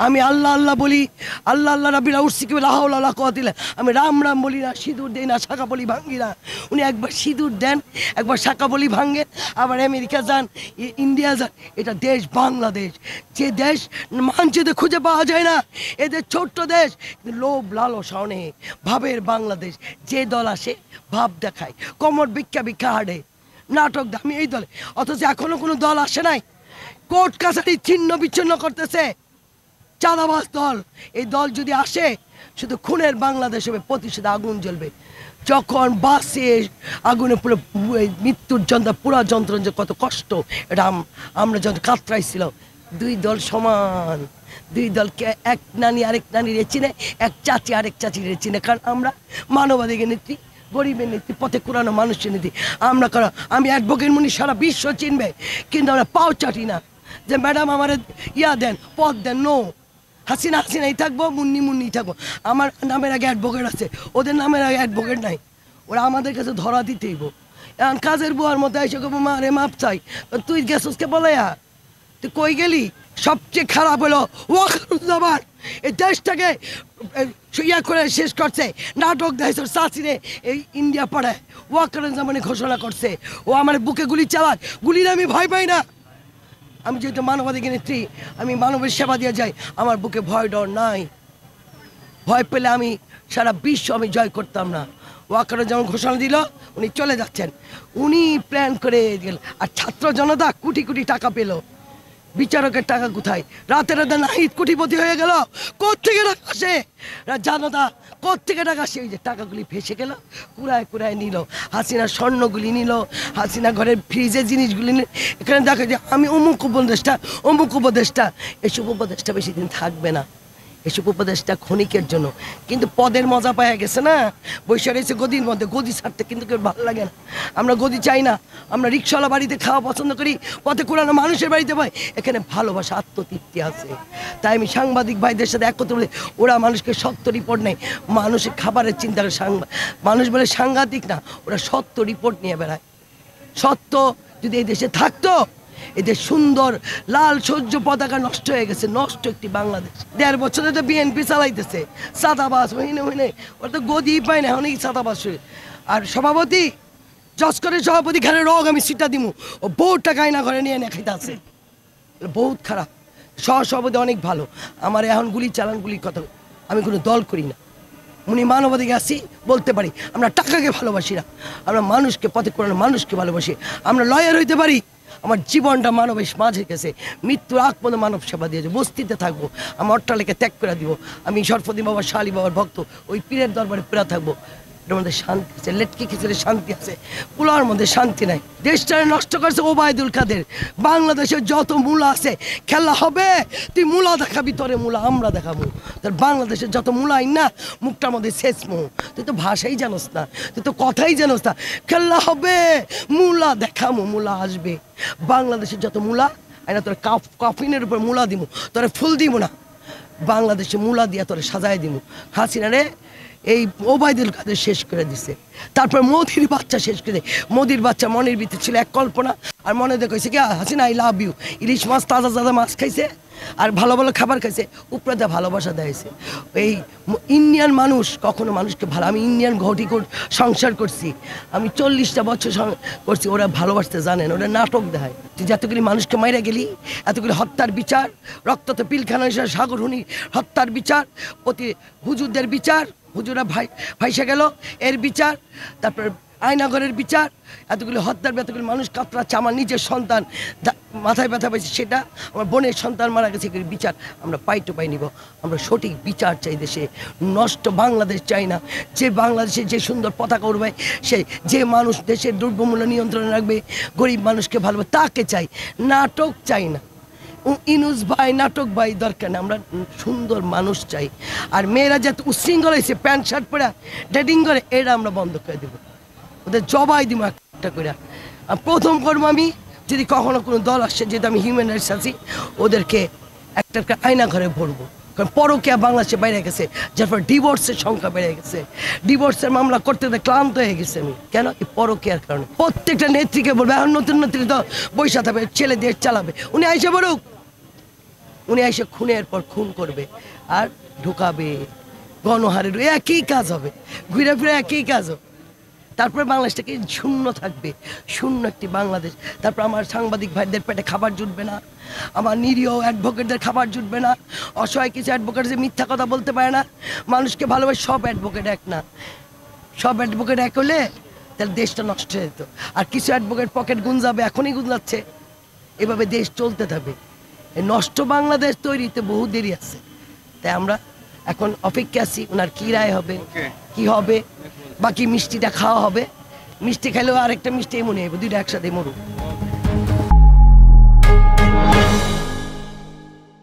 আমি আল্লাহ আল্লাহ বলি, আল্লাহ আল্লাহ রাব্বিল আউসি লা হাওলা ওয়ালা কুওয়াতা ইল্লা, আমি রাম রাম বলি না, সিঁদুর দেই না, শাঁখা বলি ভাঙ্গি না। উনি একবার সিঁদুর দেন, একবার শাঁখা বলি ভাঙ্গে, আবার আমেরিকা যান, ইন্ডিয়া যান। এটা দেশ বাংলাদেশ, যে দেশ মানচিত্রে খুঁজে পাওয়া যায় না। এদের ছোট্ট দেশ, লোভ লালসা অনেক, ভাবের বাংলাদেশ। যে দল আসে ভাব দেখায়, কোমর ভিক্ষা ভিক্ষা হাঁটে, নাটক। আমি এই দলে, অথচ এখনো কোনো দল আসে নাই। কোর্ট কাছারি ছিন্ন বিচ্ছিন্ন করতেছে চাঁদাবাজ দল। এই দল যদি আসে, শুধু খুনের বাংলাদেশ হবে, প্রতিশোধে আগুন জ্বলবে। যখন বাসে আগুনে পুরো মৃত্যুর যন্ত্রণা, পুরা যন্ত্রণা, যে কত কষ্ট, এটা আমরা যখন কাতরাইছিলাম। দুই দল সমান, দুই দলকে এক নানি আরেক নানিরে চিনে, এক চাচি আরেক চাচিরে চিনে। কারণ আমরা মানবাধিকার নেত্রী, গরিবের নীতি, পথে কোরআন মানুষের নীতি আমরা করা। আমি অ্যাডভোকেট মুনি সারা বিশ্ব চিনবে, কিন্তু আমরা পাও চাটি না যে ম্যাডাম আমার ইয়া দেন, পদ দেন। নো, হাসিনা হাসিনাই থাকবো, মুন্নি মুন্নি থাকবো। আমার নামের আগে অ্যাডভোকেট আছে, ওদের নামের আগে অ্যাডভোকেট নাই। ওরা আমাদের কাছে ধরা দিতেইব। এখন কাজের বুয়ার মতো এসে কব মা রে মাপ চাই, তুই গেছসকে বলে তুই কই গেলি। সবচেয়ে খারাপ হলো ওয়াকারুজ্জামান এই দেশটাকে ইয়া করে শেষ করছে। নাটক দেয় চাচিরে এই ইন্ডিয়া পাড়ায় ওয়াকারুজ্জামানে ঘোষণা করছে ও আমার বুকে গুলি চালাক। গুলির আমি ভয় পাই না। আমি যেহেতু মানবাধিকার নেত্রী, আমি মানবের সেবা দিয়ে যাই, আমার বুকে ভয় ডর নাই। ভয় পেলে আমি সারা বিশ্ব আমি জয় করতাম না। ওয়াকারুজ্জামান ঘোষণা দিল, উনি চলে যাচ্ছেন, উনি প্ল্যান করে গেল। আর ছাত্র জনতা কোটি কোটি টাকা পেল। বিচারকের টাকা কোথায়? রাতের রাতে নাহিদ কোটিপতি হয়ে গেল। কোত্থেকে টাকা আসে? জনতা কোত্থেকে টাকা আসে? ওই যে টাকাগুলি ফেসে গেল, কুড়ায় কুড়ায় নিল। হাসিনা স্বর্ণগুলি নিল, হাসিনা ঘরের ফ্রিজের জিনিসগুলি নিল। এখানে দেখা যায় আমি অমুক উপদেষ্টা, অমুক উপদেষ্টা। এসব উপদেষ্টা বেশি দিন থাকবে না, এসব উপদেশটা ক্ষণিকের জন্য। কিন্তু পদের মজা পাওয়া গেছে না, বৈশা রয়েছে গদির মধ্যে। গদি ছাড়তে কিন্তু কেউ ভালো লাগে না। আমরা গদি চাই না, আমরা রিক্সাওয়ালা বাড়িতে খাওয়া পছন্দ করি, পথে কোরআন মানুষের বাড়িতে পাই। এখানে ভালোবাসা, আত্মতৃপ্তি আছে। তাই আমি সাংবাদিক ভাইদের সাথে একত্র বলি, ওরা মানুষকে সত্য রিপোর্ট নেয়, মানুষের খাবারের চিন্তা করে। মানুষ বলে সাংঘাতিক না, ওরা সত্য রিপোর্ট নিয়ে বেড়ায়। সত্য যদি এই দেশে থাকতো, এদের সুন্দর লাল সহ্য পতাকা নষ্ট হয়ে গেছে। নষ্ট একটি বাংলাদেশ। 1.5 বছরে তো বিএনপি চালাইতেছে, সাদাবাস হইনে হইনে, ওরা তো গদি পায় না, অনেক সাদাবাস। আর সভাপতি জস্করের সভাপতি ঘরে রোগ আমি সিটটা দিমু, ও বহুত টাকা আয়না ঘরে নিয়ে এনে খাইতে আছে। বহুত খারাপ। সহসভাপতি অনেক ভালো। আমার এখন গুলি চালান, গুলির কথা আমি কোনো দল করি না। উনি মানবাধিকার আসি বলতে পারি, আমরা টাকাকে ভালোবাসি না, আমরা মানুষকে, পথে কোরআন মানুষকে ভালোবাসি। আমরা লয়ার হইতে পারি, আমার জীবনটা মানবের মাঝে গেছে, মৃত্যুর আগ পর্যন্ত মানব সেবা দিয়েছে। বস্তিতে থাকবো, আমার অট্টালিকা ত্যাগ করে দিব। আমি সরফদি বাবা, শালী বাবার ভক্ত, ওই পীরের দরবারে পেরা থাকবো। এটার মধ্যে শান্তি আছে, লেটকি খিচুড়ি শান্তি আছে, পোলার মধ্যে শান্তি নাই। দেশটারে নষ্ট করছে ওবায়দুল কাদের। বাংলাদেশের যত মূলা আছে, খেলা হবে, তুই মূলা দেখাবি, তোরে মূলা আমরা দেখাবো। তোর বাংলাদেশের যত মূলাই না, মুখটার মধ্যে শেষ মুখ। তুই তো ভাষাই জানোস না, তুই তো কথাই জানোস না। খেলা হবে, মূলা দেখাবো, মূলা আসবে। বাংলাদেশের যত মূলা আইনা তোর কফিনের উপর মূলা দিব, তোরে ফুল দিব না, বাংলাদেশে মূলা দিয়া তোরে সাজাই দিব। হাসিনা রে এই ওবায়দুল কাদের শেষ করে দিছে। তারপর মোদির বাচ্চা শেষ করে। মোদির বাচ্চা মনের ভিতরে ছিল এক কল্পনা, আর মনে দেখেছে কি হাসিনা আই লাভ ইউ। ইলিশ মাছ, তাজা তাজা মাছ খাইছে, আর ভালো ভালো খাবার খাইছে, উপরে যা ভালোবাসা দিয়েছে। এই ইন্ডিয়ান মানুষ কখনো মানুষকে ভালো, আমি ইন্ডিয়ান ঘটি সংসার করছি, আমি 40টা বছর করছি। ওরা ভালোবাসতে জানেন, ওরা নাটক দেয়। তুই যতগুলি মানুষকে মাইরা গেলি, এতগুলি হত্যার বিচার, রক্ততে পিলখানা হিসেবে সাগরহুনি হত্যার বিচার, প্রতি হুজুরদের বিচার, হুজুরা ভাইসা গেল এর বিচার, তারপর আয়নাঘরের বিচার, এতগুলি হত্যার, এতগুলি মানুষ কাতরাচ্ছে। আমার নিজের সন্তান মাথায় ব্যথা পাইছে, সেটা আমার বোনের সন্তান মারা গেছে, এগুলি বিচার আমরা পাই টু পাই নিব। আমরা সঠিক বিচার চাই দেশে, নষ্ট বাংলাদেশ চাই না। যে বাংলাদেশে যে সুন্দর পতাকা উড়বে, সে যে মানুষ দেশের দ্রব্যমূল্য নিয়ন্ত্রণে রাখবে, গরিব মানুষকে ভালোবাসে, তাকে চাই। নাটক চাই না, ইনুস ভাই নাটক ভাই দরকার নেই, আমরা সুন্দর মানুষ চাই। আর মেয়েরা যাতে উশৃঙ্খল হয়েছে, প্যান্ট শার্ট পরে ডেটিং করে, এটা আমরা বন্ধ করে দেবো, ওদের জবাই দিব একটা করে। প্রথম করবো আমি, যদি কখনো কোনো দল আসছে, যেহেতু আমি হিউম্যান রাইটস আছি, ওদেরকে একটা একটা আয়না ঘরে ভরবো। কারণ পরকীয়া বাংলাদেশে বেড়ে গেছে, যার ফলে ডিভোর্সের সংখ্যা বেড়ে গেছে। ডিভোর্সের মামলা করতে ক্লান্ত হয়ে গেছে আমি। কেন? এই পরকীয়ার কারণে। প্রত্যেকটা নেত্রীকে বলবে, এখন নতুন নেত্রী তো বৈশা থাকবে, ছেলে দেশ চালাবে, উনি আইসা বলুক, উনি এসে খুনের পর খুন করবে আর ঢুকাবে, গণহারের একই কাজ হবে, ঘুরে ফিরে একই কাজ হবে। তারপরে বাংলাদেশটাকে শূন্য থাকবে, শূন্য একটি বাংলাদেশ। তারপর আমার সাংবাদিক ভাইদের পেটে খাবার জুটবে না, আমার নিরীহ অ্যাডভোকেটদের খাবার জুটবে না, অসহায় কিছু অ্যাডভোকেট যে মিথ্যা কথা বলতে পারে না, মানুষকে ভালোবাসে, সব অ্যাডভোকেট এক না। সব অ্যাডভোকেট এক হলে তাহলে দেশটা নষ্ট হয়ে যেত। আর কিছু অ্যাডভোকেট পকেট গুঞ্জাবে, এখনই গুঞ্জাচ্ছে, এভাবে দেশ চলতে থাকবে। এই নষ্ট বাংলাদেশ তৈরিতে বহু দেরি আছে। তাই আমরা এখন অপেক্ষা আছি ওনার কী রায় হবে, কি হবে। বাকি মিষ্টিটা খাওয়া হবে, মিষ্টি খেলেও আরেকটা মিষ্টি মনে হবে, দুইটা একসাথে মরুক।